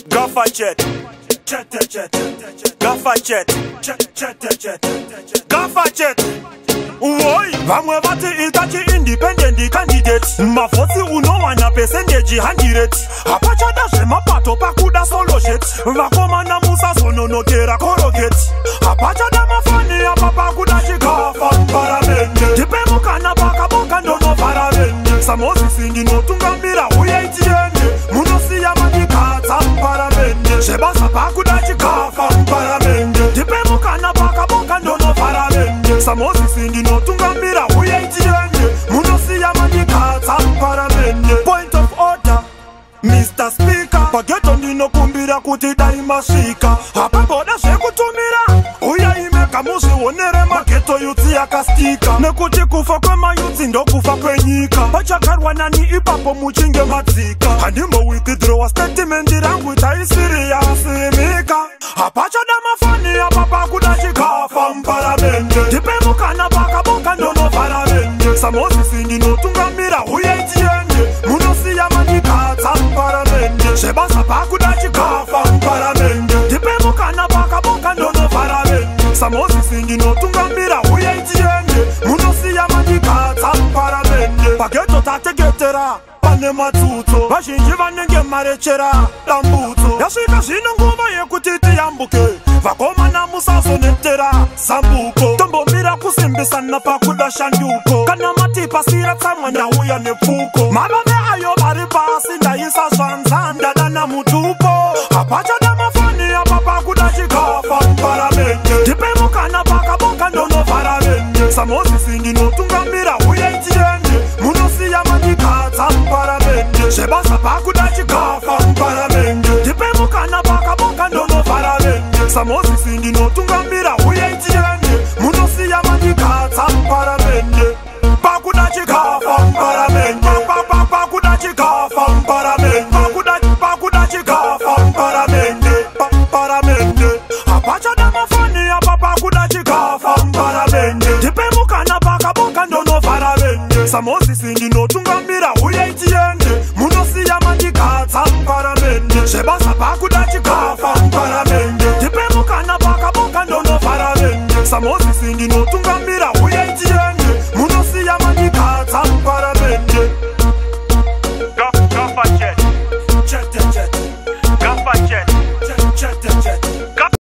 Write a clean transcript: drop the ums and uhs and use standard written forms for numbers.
Gaffa Jet, Gaffa Jet, Gaffa Jet. Woi, vamwe vati iltachi independent candidates. Mafosi unowana percentage 100. Apachada shema pato pakuda solo shit. Vakoma na musa sono notera korogate. Apachada mafani apa pakuda chikafa paramende. Tipemuka na baka boka ndono paramende. Samosi singi notungambira uya itiende. Munosi ya mandikata paramende. Shebasa pakuda chikafa paramende. Tipemuka na baka boka ndono paramende. Samosi singi notungambira uya itiende. Munosi ya mandikata paramende. Point of order, Mr. Speaker. Pageto ndino kumbira kuti daimashika. Hapa boda shekutumira uya imeka mushi wonere maketo yuti yakastika. Nekuti kufa kwema yuti ndo kufa kwenyika. Pachakarwa nani ipapo muchinge matzika. Handimo withdraw statement rangu taisiri ya simika. Apachada mafani apa pakuda chikafa mparamende. Tipemuka na baka boka ndono paramende. Samosi singi notungamira uya itiende. Munosi ya mandikata mparamende. Shebasa pakuda chikafa mparamende. Tipemuka na baka boka ndono paramende. Samosi singi notungamira uya itiende. Munosi ya mandikata mparamende. Pageto tategetera pane matuto. Vashinji vanenge marechera dambuto. Yasvika zvino nguva yekutiti yambuke. Vakoma na musazo netera zambuko. Tombomira kusimbisana pakuda shanduko. Kana matipa sira tsamwa ndauya nepfuko. Mavave ayo vari pasi ndaisa zvanza ndadana mutupo. Apachada mafani apa pakuda chikafa paramende. Tipemuka na baka boka ndono paramende. Samosi singi notungamira uya itiende. Munosi ya mandikata paramende. Shebasa pakuda chikafa paramende. Tipemuka na baka boka ndono paramende. Samosi singi notungamira uya itiende. Munosi ya mandikata paramende. Pakuda chikafa paramende. Pakuda chikafa paramende. Pakuda chikafa paramende. Paramende. Apachada mafani apa pakuda chikafa paramende. Tipemuka na baka boka ndono paramende. Samosi singi notungamira uya itiende. Munosi ya mandikata paramende. Shebasa pakuda chikafa paramende. Tipemuka na baka boka ndono paramende. Samosi singi notungamira